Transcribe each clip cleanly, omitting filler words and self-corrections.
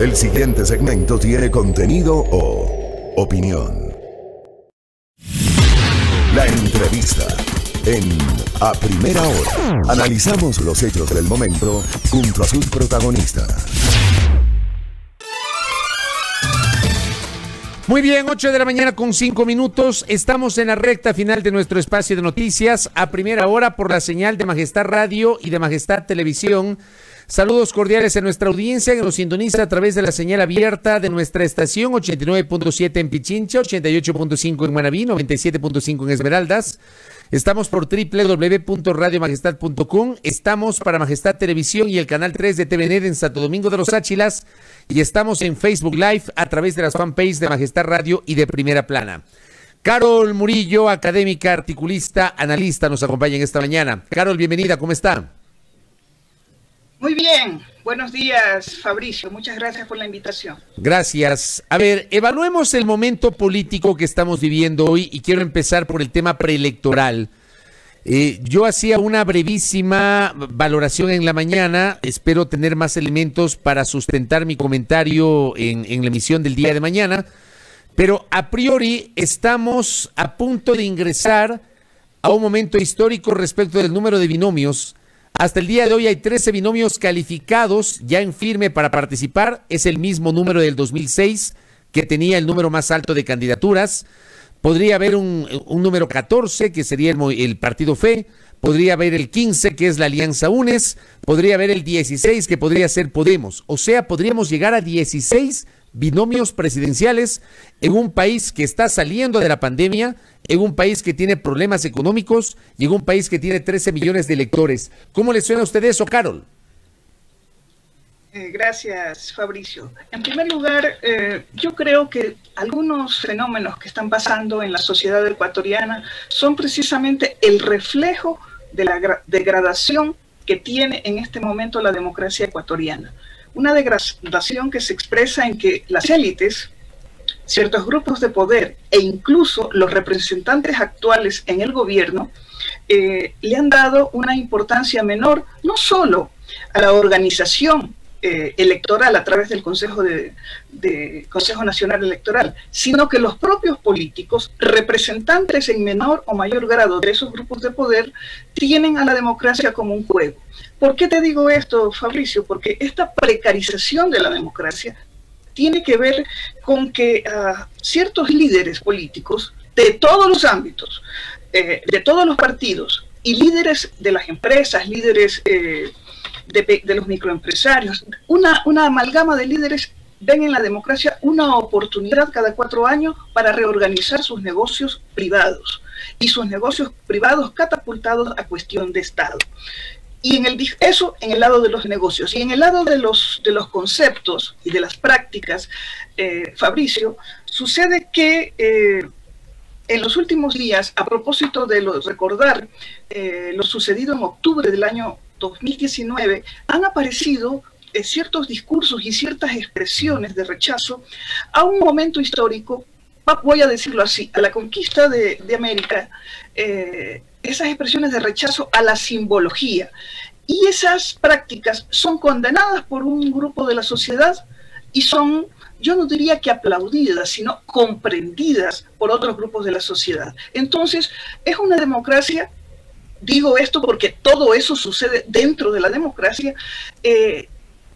El siguiente segmento tiene contenido o opinión. La entrevista en A Primera Hora. Analizamos los hechos del momento junto a sus protagonistas. Muy bien, 8 de la mañana con 5 minutos. Estamos en la recta final de nuestro espacio de noticias a primera hora por la señal de Majestad Radio y de Majestad Televisión. Saludos cordiales a nuestra audiencia que nos sintoniza a través de la señal abierta de nuestra estación 89.7 en Pichincha, 88.5 en Manabí, 97.5 en Esmeraldas. Estamos por www.radiomajestad.com. Estamos para Majestad Televisión y el canal 3 de TVNet en Santo Domingo de los Áchilas. Y estamos en Facebook Live a través de las fanpages de Majestad Radio y de Primera Plana. Carol Murillo, académica, articulista, analista, nos acompaña en esta mañana. Carol, bienvenida, ¿cómo está? Muy bien, buenos días, Fabricio, muchas gracias por la invitación. Gracias. A ver, evaluemos el momento político que estamos viviendo hoy y quiero empezar por el tema preelectoral. Yo hacía una brevísima valoración en la mañana, espero tener más elementos para sustentar mi comentario en la emisión del día de mañana, pero a priori estamos a punto de ingresar a un momento histórico respecto del número de binomios. Hasta el día de hoy hay 13 binomios calificados ya en firme para participar. Es el mismo número del 2006 que tenía el número más alto de candidaturas. Podría haber un número 14 que sería el Partido Fe. Podría haber el 15 que es la Alianza UNES. Podría haber el 16 que podría ser Podemos. O sea, podríamos llegar a 16 binomios presidenciales en un país que está saliendo de la pandemia, en un país que tiene problemas económicos y en un país que tiene 13 millones de electores. ¿Cómo le suena a usted eso, Carol? Gracias, Fabricio. En primer lugar, yo creo que algunos fenómenos que están pasando en la sociedad ecuatoriana son precisamente el reflejo de la degradación que tiene en este momento la democracia ecuatoriana. Una degradación que se expresa en que las élites, ciertos grupos de poder e incluso los representantes actuales en el gobierno le han dado una importancia menor no solo a la organización electoral a través del Consejo Nacional Electoral, sino que los propios políticos, representantes en menor o mayor grado de esos grupos de poder, tienen a la democracia como un juego. ¿Por qué te digo esto, Fabricio? Porque esta precarización de la democracia tiene que ver con que ciertos líderes políticos de todos los ámbitos, de todos los partidos y líderes de las empresas, líderes de los microempresarios, una amalgama de líderes ven en la democracia una oportunidad cada 4 años para reorganizar sus negocios privados y sus negocios privados catapultados a cuestión de Estado. Y eso en el lado de los negocios. Y en el lado de los conceptos y de las prácticas, Fabricio, sucede que en los últimos días, a propósito de recordar lo sucedido en octubre del año 2019, han aparecido ciertos discursos y ciertas expresiones de rechazo a un momento histórico, voy a decirlo así, a la conquista de América, esas expresiones de rechazo a la simbología. Y esas prácticas son condenadas por un grupo de la sociedad y son, yo no diría que aplaudidas, sino comprendidas por otros grupos de la sociedad. Entonces, es una democracia. Digo esto porque todo eso sucede dentro de la democracia, que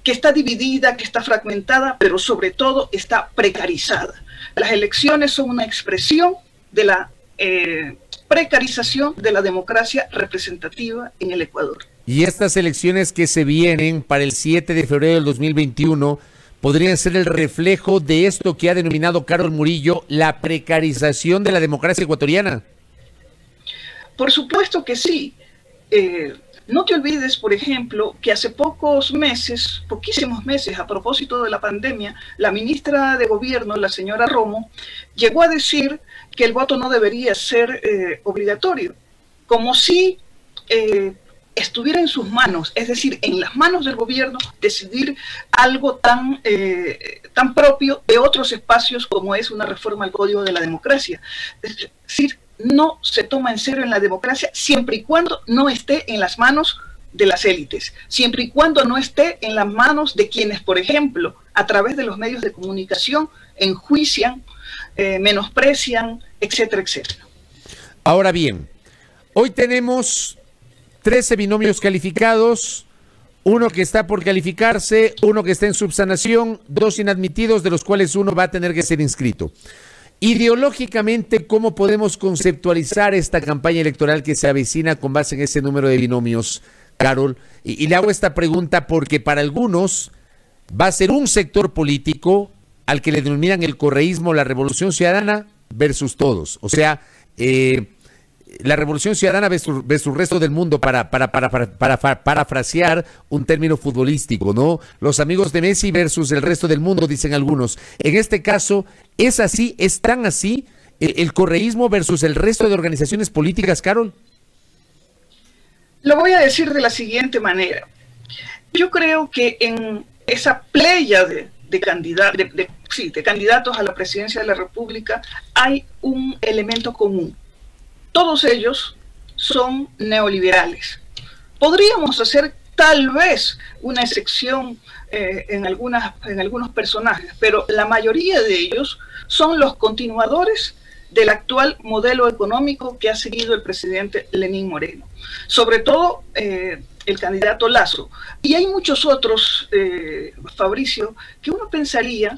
está dividida, que está fragmentada, pero sobre todo está precarizada. Las elecciones son una expresión de la precarización de la democracia representativa en el Ecuador. Y estas elecciones que se vienen para el 7 de febrero del 2021 podrían ser el reflejo de esto que ha denominado Carol Murillo la precarización de la democracia ecuatoriana. Por supuesto que sí. No te olvides, por ejemplo, que hace poquísimos meses, a propósito de la pandemia, la ministra de Gobierno, la señora Romo, llegó a decir que el voto no debería ser obligatorio, como si estuviera en sus manos, es decir, en las manos del gobierno, decidir algo tan propio de otros espacios como es una reforma al Código de la Democracia. Es decir, no se toma en serio en la democracia siempre y cuando no esté en las manos de las élites, siempre y cuando no esté en las manos de quienes, por ejemplo, a través de los medios de comunicación, enjuician, menosprecian, etcétera, etcétera. Ahora bien, hoy tenemos 13 binomios calificados, uno que está por calificarse, uno que está en subsanación, 2 inadmitidos, de los cuales uno va a tener que ser inscrito. Ideológicamente, ¿cómo podemos conceptualizar esta campaña electoral que se avecina con base en ese número de binomios, Carol? Y le hago esta pregunta porque para algunos va a ser un sector político al que le denominan el correísmo, la Revolución Ciudadana versus todos. O sea, la Revolución Ciudadana versus el resto del mundo, para parafrasear un término futbolístico, ¿no? Los amigos de Messi versus el resto del mundo, dicen algunos. En este caso, ¿es así? ¿Es tan así el correísmo versus el resto de organizaciones políticas, Carol? Lo voy a decir de la siguiente manera. Yo creo que en esa playa de candidatos a la presidencia de la República hay un elemento común. Todos ellos son neoliberales. Podríamos hacer tal vez una excepción en algunos personajes, pero la mayoría de ellos son los continuadores del actual modelo económico que ha seguido el presidente Lenín Moreno. Sobre todo el candidato Lasso. Y hay muchos otros, Fabricio, que uno pensaría,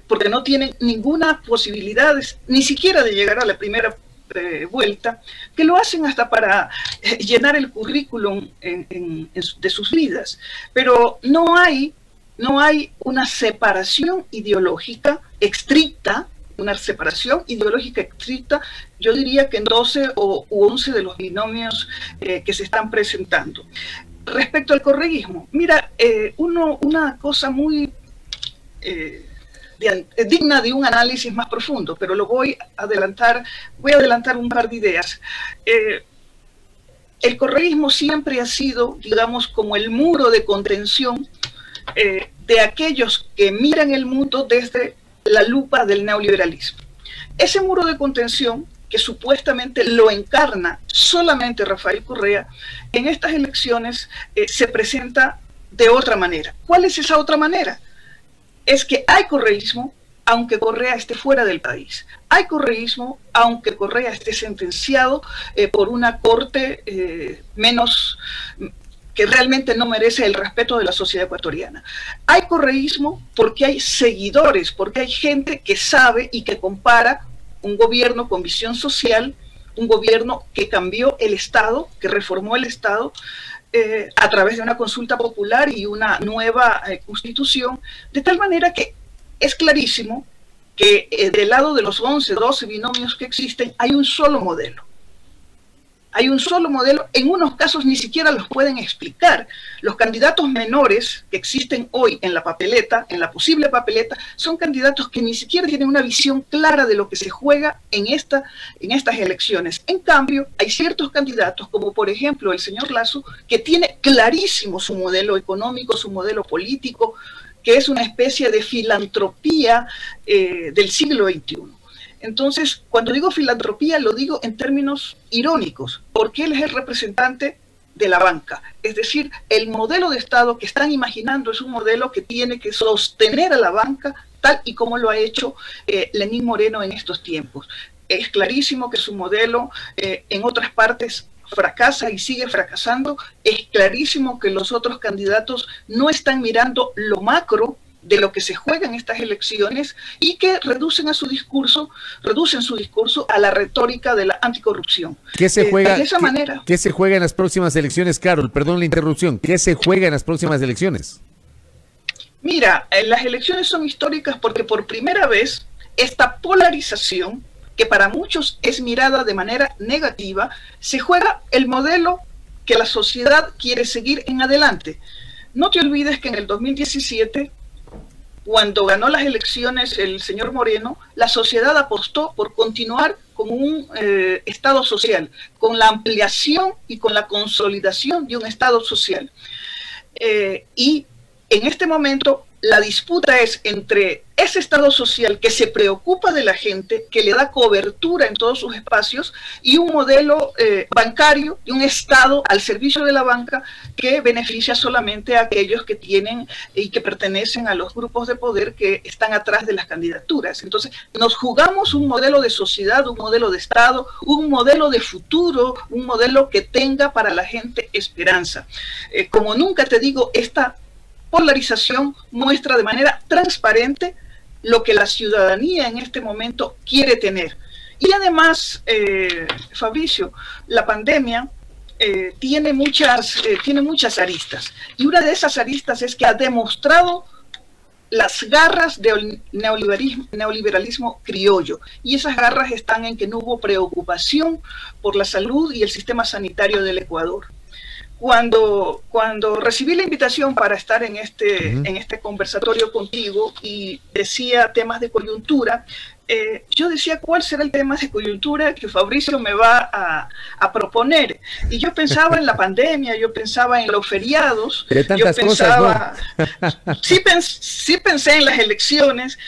porque no tienen ninguna posibilidad, ni siquiera de llegar a la primera vuelta, que lo hacen hasta para llenar el currículum de sus vidas. Pero no hay una separación ideológica estricta, yo diría que en 12 u 11 de los binomios que se están presentando. Respecto al correísmo, mira, una cosa muy digna de un análisis más profundo, pero lo voy a adelantar un par de ideas. El correísmo siempre ha sido, digamos, como el muro de contención de aquellos que miran el mundo desde la lupa del neoliberalismo. Ese muro de contención, que supuestamente lo encarna solamente Rafael Correa, en estas elecciones se presenta de otra manera. ¿Cuál es esa otra manera? Es que hay correísmo aunque Correa esté fuera del país. Hay correísmo aunque Correa esté sentenciado por una corte que realmente no merece el respeto de la sociedad ecuatoriana. Hay correísmo porque hay seguidores, porque hay gente que sabe y que compara un gobierno con visión social, un gobierno que cambió el Estado, que reformó el Estado a través de una consulta popular y una nueva constitución, de tal manera que es clarísimo que del lado de los 11, 12 binomios que existen, hay un solo modelo. Hay un solo modelo, en unos casos ni siquiera los pueden explicar. Los candidatos menores que existen hoy en la papeleta, en la posible papeleta, son candidatos que ni siquiera tienen una visión clara de lo que se juega en estas elecciones. En cambio, hay ciertos candidatos, como por ejemplo el señor Lasso, que tiene clarísimo su modelo económico, su modelo político, que es una especie de filantropía del siglo XXI. Entonces, cuando digo filantropía, lo digo en términos irónicos, porque él es el representante de la banca. Es decir, el modelo de Estado que están imaginando es un modelo que tiene que sostener a la banca, tal y como lo ha hecho Lenín Moreno en estos tiempos. Es clarísimo que su modelo en otras partes fracasa y sigue fracasando. Es clarísimo que los otros candidatos no están mirando lo macro de lo que se juega en estas elecciones y que reducen su discurso a la retórica de la anticorrupción. ¿Qué se juega, de esa manera? ¿Qué se juega en las próximas elecciones, Carol? Perdón la interrupción. ¿Qué se juega en las próximas elecciones? Mira, las elecciones son históricas porque por primera vez esta polarización, que para muchos es mirada de manera negativa, se juega el modelo que la sociedad quiere seguir en adelante. No te olvides que en el 2017, cuando ganó las elecciones el señor Moreno, la sociedad apostó por continuar con un Estado social, con la ampliación y con la consolidación de un Estado social. Y en este momento la disputa es entre ese Estado social que se preocupa de la gente, que le da cobertura en todos sus espacios, y un modelo bancario, y un Estado al servicio de la banca que beneficia solamente a aquellos que tienen y que pertenecen a los grupos de poder que están atrás de las candidaturas. Entonces, nos jugamos un modelo de sociedad, un modelo de Estado, un modelo de futuro, un modelo que tenga para la gente esperanza. Como nunca te digo, esta polarización muestra de manera transparente lo que la ciudadanía en este momento quiere tener. Y además, Fabricio, la pandemia tiene muchas aristas. Y una de esas aristas es que ha demostrado las garras del neoliberalismo criollo. Y esas garras están en que no hubo preocupación por la salud y el sistema sanitario del Ecuador. Cuando recibí la invitación para estar en este conversatorio contigo y decía temas de coyuntura, yo decía, ¿cuál será el tema de coyuntura que Fabricio me va a proponer? Y yo pensaba en la pandemia, yo pensaba en los feriados, yo pensaba, ¿no? sí pensé en las elecciones,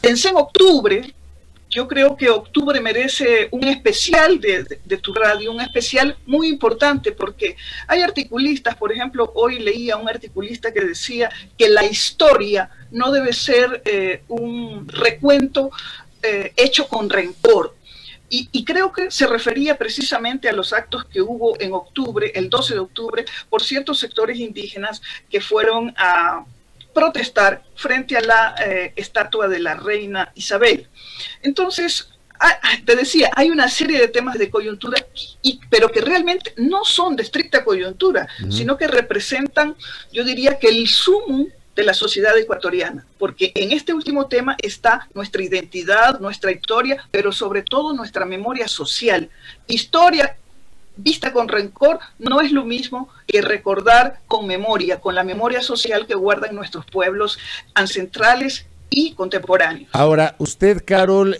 pensé en octubre. Yo creo que octubre merece un especial de tu radio, un especial muy importante, porque hay articulistas, por ejemplo, hoy leía un articulista que decía que la historia no debe ser un recuento hecho con rencor. Y creo que se refería precisamente a los actos que hubo en octubre, el 12 de octubre, por ciertos sectores indígenas que fueron a protestar frente a la estatua de la reina Isabel. Entonces, te decía, hay una serie de temas de coyuntura, pero que realmente no son de estricta coyuntura, sino que representan, yo diría que el sumum de la sociedad ecuatoriana, porque en este último tema está nuestra identidad, nuestra historia, pero sobre todo nuestra memoria social. Historia vista con rencor no es lo mismo que recordar con memoria, con la memoria social que guardan nuestros pueblos ancestrales y contemporáneos. Ahora, usted, Carol,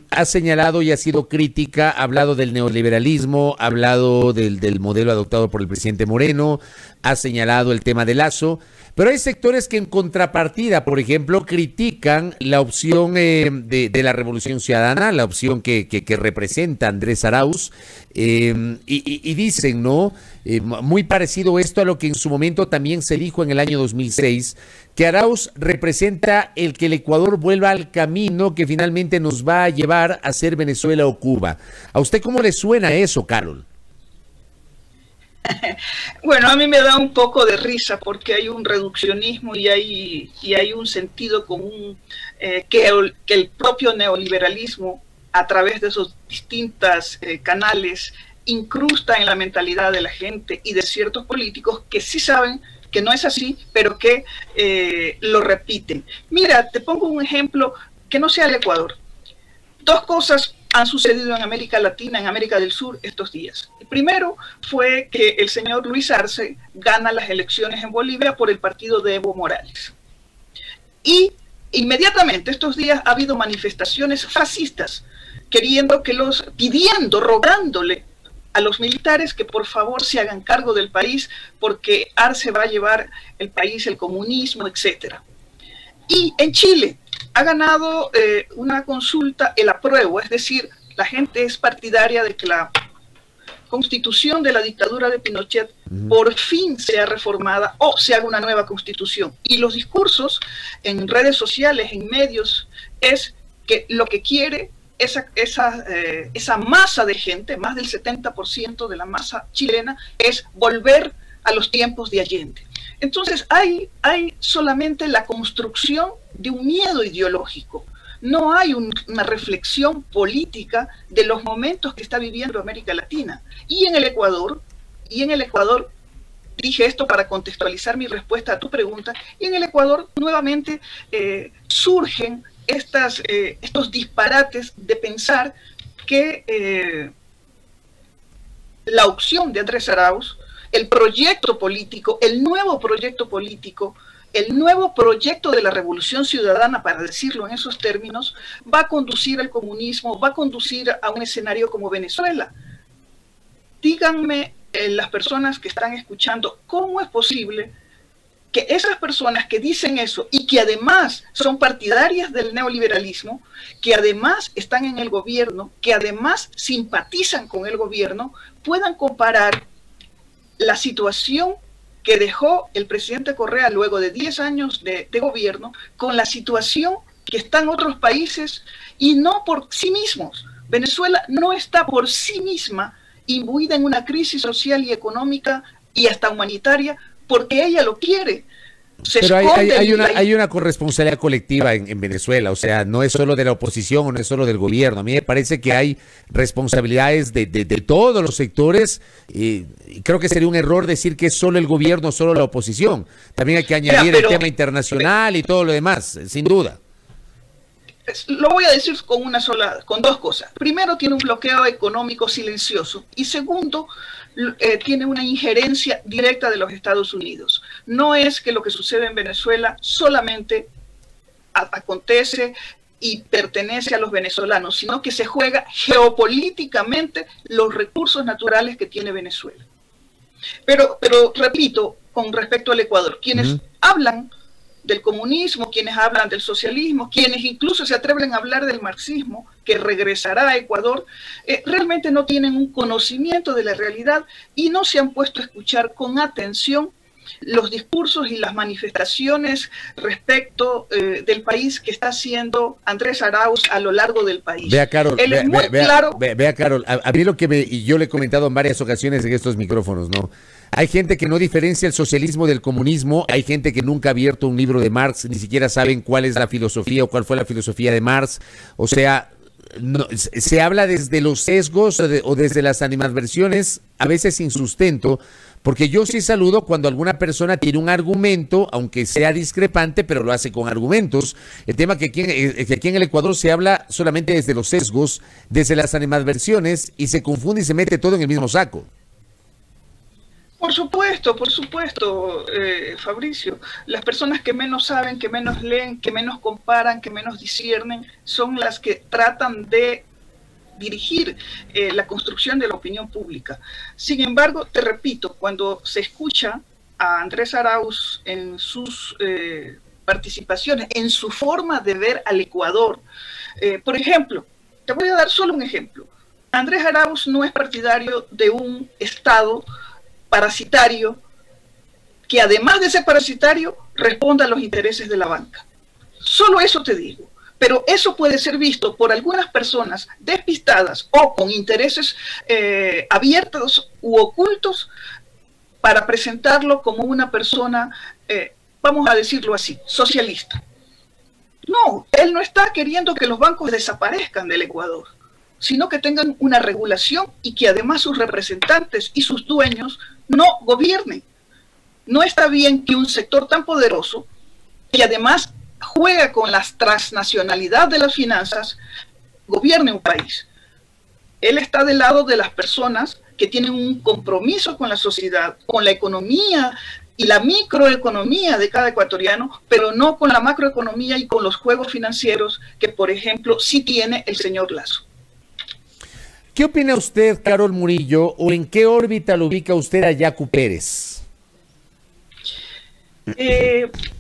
ha señalado y ha sido crítica, ha hablado del neoliberalismo, ha hablado del modelo adoptado por el presidente Moreno, ha señalado el tema de Lazo, pero hay sectores que en contrapartida, por ejemplo, critican la opción de la Revolución Ciudadana, la opción que representa Andrés Arauz, y dicen, ¿no? Muy parecido esto a lo que en su momento también se dijo en el año 2006, que Arauz representa el que el Ecuador vuelva al camino que finalmente nos va a llevar a ser Venezuela o Cuba. ¿A usted cómo le suena eso, Carol? Bueno, a mí me da un poco de risa porque hay un reduccionismo y hay un sentido común que el propio neoliberalismo, a través de sus distintos canales, incrusta en la mentalidad de la gente y de ciertos políticos que sí saben que no es así, pero que lo repiten. Mira, te pongo un ejemplo que no sea el Ecuador. Dos cosas han sucedido en América Latina, en América del Sur estos días. El primero fue que el señor Luis Arce gana las elecciones en Bolivia por el partido de Evo Morales. Y inmediatamente estos días ha habido manifestaciones fascistas pidiendo, rogándole a los militares que por favor se hagan cargo del país porque Arce va a llevar el país, el comunismo, etc. Y en Chile ha ganado una consulta, el apruebo, es decir, la gente es partidaria de que la constitución de la dictadura de Pinochet por fin sea reformada o se haga una nueva constitución. Y los discursos en redes sociales, en medios, es que lo que quiere esa masa de gente, más del 70% de la masa chilena, es volver a los tiempos de Allende. Entonces hay solamente la construcción de un miedo ideológico. No hay una reflexión política de los momentos que está viviendo América Latina. Y en el Ecuador, dije esto para contextualizar mi respuesta a tu pregunta, y en el Ecuador nuevamente surgen estos disparates de pensar que la opción de Andrés Arauz, el proyecto político, el nuevo proyecto político, el nuevo proyecto de la Revolución Ciudadana, para decirlo en esos términos, va a conducir al comunismo, va a conducir a un escenario como Venezuela. Díganme las personas que están escuchando, ¿cómo es posible que esas personas que dicen eso y que además son partidarias del neoliberalismo, que además están en el gobierno, que además simpatizan con el gobierno, puedan comparar la situación que dejó el presidente Correa luego de 10 años de gobierno con la situación que está en otros países y no por sí mismos. Venezuela no está por sí misma imbuida en una crisis social y económica y hasta humanitaria porque ella lo quiere. Pero hay una corresponsabilidad colectiva en Venezuela, o sea, no es solo de la oposición o no es solo del gobierno. A mí me parece que hay responsabilidades de todos los sectores y creo que sería un error decir que es solo el gobierno, solo la oposición. También hay que añadir el tema internacional y todo lo demás, sin duda. Lo voy a decir con dos cosas. Primero, tiene un bloqueo económico silencioso y segundo, tiene una injerencia directa de los Estados Unidos. No es que lo que sucede en Venezuela solamente acontece y pertenece a los venezolanos, sino que se juega geopolíticamente los recursos naturales que tiene Venezuela. Pero repito, con respecto al Ecuador, quienes hablan del comunismo, quienes hablan del socialismo, quienes incluso se atreven a hablar del marxismo, que regresará a Ecuador, realmente no tienen un conocimiento de la realidad y no se han puesto a escuchar con atención los discursos y las manifestaciones respecto del país que está haciendo Andrés Arauz a lo largo del país. Vea, Carol, vea, Carol, a mí y yo le he comentado en varias ocasiones en estos micrófonos, ¿no? Hay gente que no diferencia el socialismo del comunismo, hay gente que nunca ha abierto un libro de Marx, ni siquiera saben cuál es la filosofía o cuál fue la filosofía de Marx. O sea, no, se habla desde los sesgos o desde las animadversiones, a veces sin sustento, porque yo sí saludo cuando alguna persona tiene un argumento, aunque sea discrepante, pero lo hace con argumentos. El tema que aquí en el Ecuador se habla solamente desde los sesgos, desde las animadversiones, y se confunde y se mete todo en el mismo saco. Por supuesto, Fabricio. Las personas que menos saben, que menos leen, que menos comparan, que menos disciernen, son las que tratan de dirigir la construcción de la opinión pública. Sin embargo, te repito, cuando se escucha a Andrés Arauz en sus participaciones, en su forma de ver al Ecuador, por ejemplo, te voy a dar solo un ejemplo. Andrés Arauz no es partidario de un Estado parasitario que además de ser parasitario responda a los intereses de la banca. Solo eso te digo. Pero eso puede ser visto por algunas personas despistadas o con intereses abiertos u ocultos para presentarlo como una persona, vamos a decirlo así, socialista. No, él no está queriendo que los bancos desaparezcan del Ecuador, sino que tengan una regulación y que además sus representantes y sus dueños no gobiernen. No está bien que un sector tan poderoso, y además juega con la transnacionalidad de las finanzas, gobierne un país. Él está del lado de las personas que tienen un compromiso con la sociedad, con la economía y la microeconomía de cada ecuatoriano, pero no con la macroeconomía y con los juegos financieros que, por ejemplo, sí tiene el señor Lasso. ¿Qué opina usted, Carol Murillo, o en qué órbita lo ubica usted a Yacu Pérez?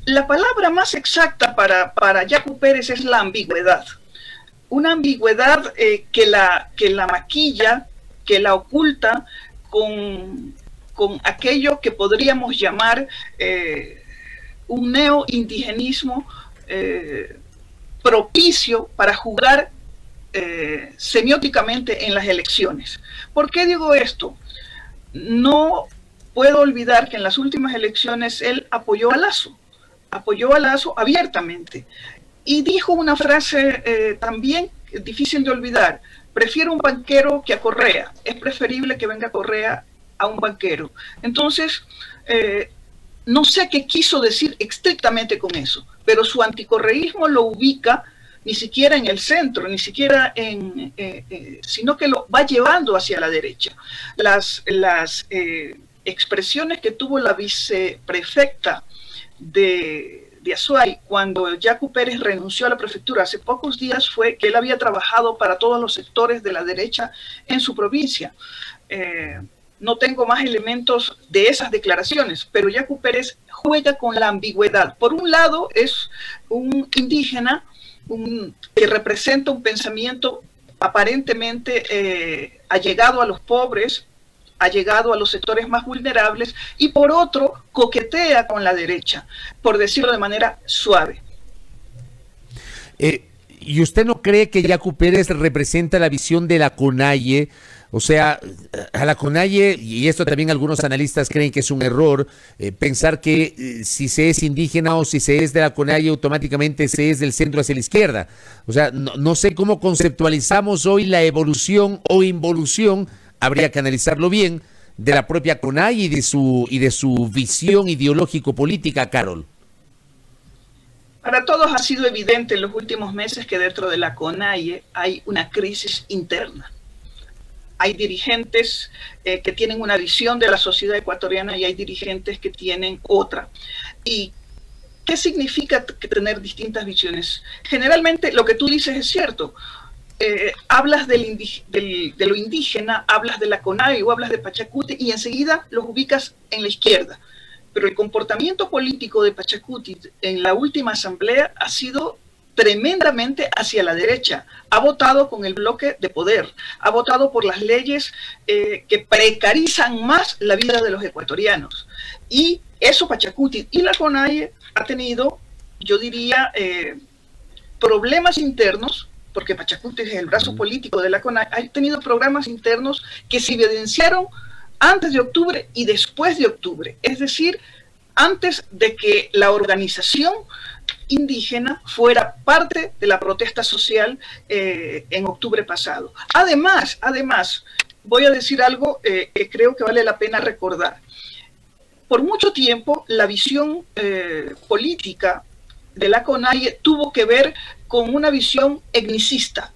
La palabra más exacta para Yacu Pérez es la ambigüedad. Una ambigüedad que la maquilla, que la oculta con aquello que podríamos llamar un neoindigenismo propicio para jugar semióticamente en las elecciones. ¿Por qué digo esto? No puedo olvidar que en las últimas elecciones él apoyó a Lasso abiertamente y dijo una frase también difícil de olvidar: prefiero un banquero que a Correa, es preferible que venga Correa a un banquero. Entonces, no sé qué quiso decir estrictamente con eso, pero su anticorreísmo lo ubica ni siquiera en el centro, ni siquiera sino que lo va llevando hacia la derecha. Las expresiones que tuvo la viceprefecta de Azuay cuando Yacu Pérez renunció a la prefectura hace pocos días fue que él había trabajado para todos los sectores de la derecha en su provincia. no tengo más elementos de esas declaraciones, pero Yacu Pérez juega con la ambigüedad. Por un lado es un indígena que representa un pensamiento aparentemente allegado a los pobres, allegado a los sectores más vulnerables, y por otro coquetea con la derecha, por decirlo de manera suave. ¿Y usted no cree que Yacu Pérez representa la visión de la CONAIE? O sea, a la CONAIE, y esto también algunos analistas creen que es un error, pensar que si se es indígena o si se es de la CONAIE, automáticamente se es del centro hacia la izquierda. O sea, no sé cómo conceptualizamos hoy la evolución o involución, habría que analizarlo bien, de la propia CONAIE y de su visión ideológico-política, Carol. Para todos ha sido evidente en los últimos meses que dentro de la CONAIE hay una crisis interna. Hay dirigentes que tienen una visión de la sociedad ecuatoriana y hay dirigentes que tienen otra. ¿Y qué significa tener distintas visiones? Generalmente lo que tú dices es cierto. Hablas de lo indígena, hablas de la CONAIE o hablas de Pachacuti y enseguida los ubicas en la izquierda. Pero el comportamiento político de Pachacuti en la última asamblea ha sido tremendamente hacia la derecha. Ha votado con el bloque de poder, ha votado por las leyes que precarizan más la vida de los ecuatorianos. Y eso Pachacuti y la CONAIE ha tenido, yo diría, problemas internos, porque Pachacuti es el brazo político de la CONAIE, ha tenido programas internos que se evidenciaron antes de octubre y después de octubre, es decir, antes de que la organización indígena fuera parte de la protesta social en octubre pasado. Además, voy a decir algo que creo que vale la pena recordar. Por mucho tiempo, la visión política de la CONAIE tuvo que ver con una visión etnicista,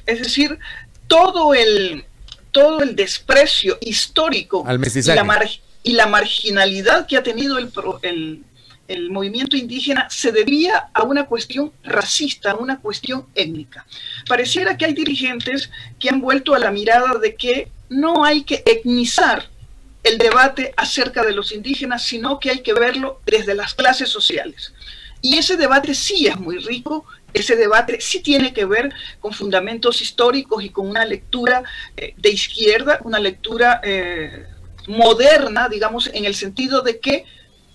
es decir, todo el desprecio histórico y la marginalidad que ha tenido el movimiento indígena se debía a una cuestión racista, a una cuestión étnica. Pareciera que hay dirigentes que han vuelto a la mirada de que no hay que etnizar el debate acerca de los indígenas, sino que hay que verlo desde las clases sociales. Y ese debate sí es muy rico, ese debate sí tiene que ver con fundamentos históricos y con una lectura de izquierda, una lectura moderna, digamos, en el sentido de que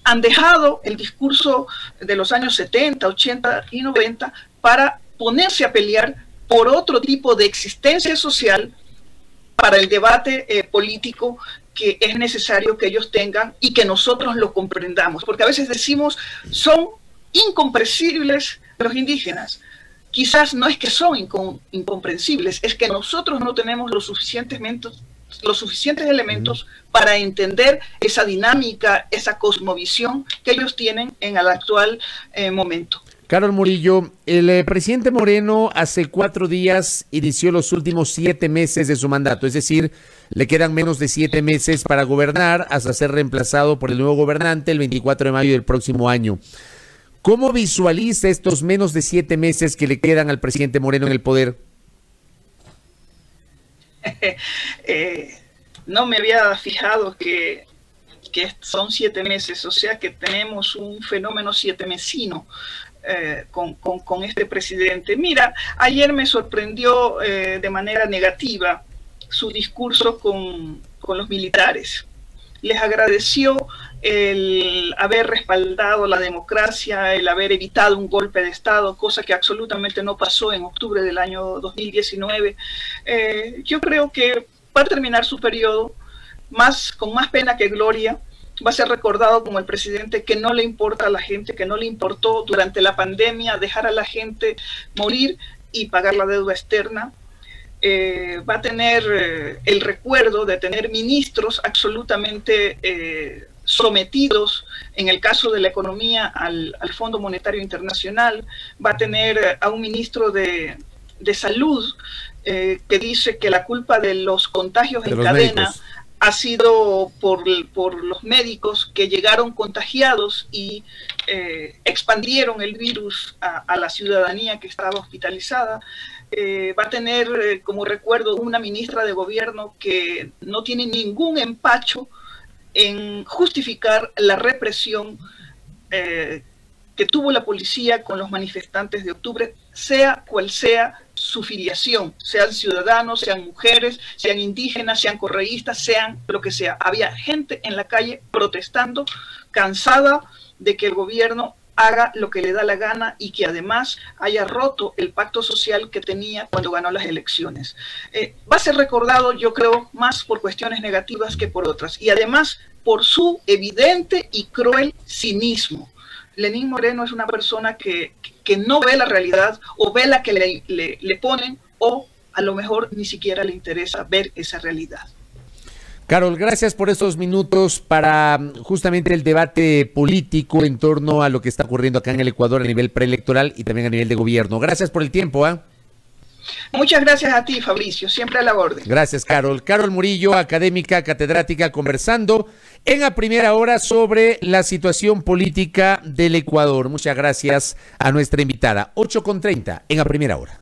han dejado el discurso de los años 70, 80 y 90 para ponerse a pelear por otro tipo de existencia social para el debate político que es necesario que ellos tengan y que nosotros lo comprendamos. Porque a veces decimos, son incomprensibles los indígenas. Quizás no es que son incomprensibles, es que nosotros no tenemos los suficientes elementos para entender esa dinámica, esa cosmovisión que ellos tienen en el actual momento. Carol Murillo, el presidente Moreno hace 4 días inició los últimos 7 meses de su mandato, es decir, le quedan menos de 7 meses para gobernar hasta ser reemplazado por el nuevo gobernante el 24 de mayo del próximo año. ¿Cómo visualiza estos menos de 7 meses que le quedan al presidente Moreno en el poder? No me había fijado que son 7 meses, o sea que tenemos un fenómeno 7mesino con este presidente. Mira, ayer me sorprendió de manera negativa su discurso con los militares. Les agradeció el haber respaldado la democracia, el haber evitado un golpe de Estado, cosa que absolutamente no pasó en octubre del año 2019. Yo creo que va a terminar su periodo con más pena que gloria. Va a ser recordado como el presidente que no le importa a la gente, que no le importó durante la pandemia dejar a la gente morir y pagar la deuda externa. Va a tener el recuerdo de tener ministros absolutamente sometidos, en el caso de la economía, al Fondo Monetario Internacional. Va a tener a un ministro de salud que dice que la culpa de los contagios en cadena ha sido por los médicos que llegaron contagiados y expandieron el virus a la ciudadanía que estaba hospitalizada. va a tener, como recuerdo, una ministra de gobierno que no tiene ningún empacho en justificar la represión que tuvo la policía con los manifestantes de octubre, sea cual sea su filiación, sean ciudadanos, sean mujeres, sean indígenas, sean correístas, sean lo que sea. Había gente en la calle protestando, cansada de que el gobierno haga lo que le da la gana y que además haya roto el pacto social que tenía cuando ganó las elecciones. Va a ser recordado, yo creo, más por cuestiones negativas que por otras, y además por su evidente y cruel cinismo. Lenín Moreno es una persona que no ve la realidad, o ve la que le ponen, o a lo mejor ni siquiera le interesa ver esa realidad. Carol, gracias por estos minutos para justamente el debate político en torno a lo que está ocurriendo acá en el Ecuador a nivel preelectoral y también a nivel de gobierno. Gracias por el tiempo, ¿eh? Muchas gracias a ti, Fabricio, siempre a la orden. Gracias, Carol. Carol Murillo, académica, catedrática, conversando en A Primera Hora sobre la situación política del Ecuador. Muchas gracias a nuestra invitada. 8:30 en A Primera Hora.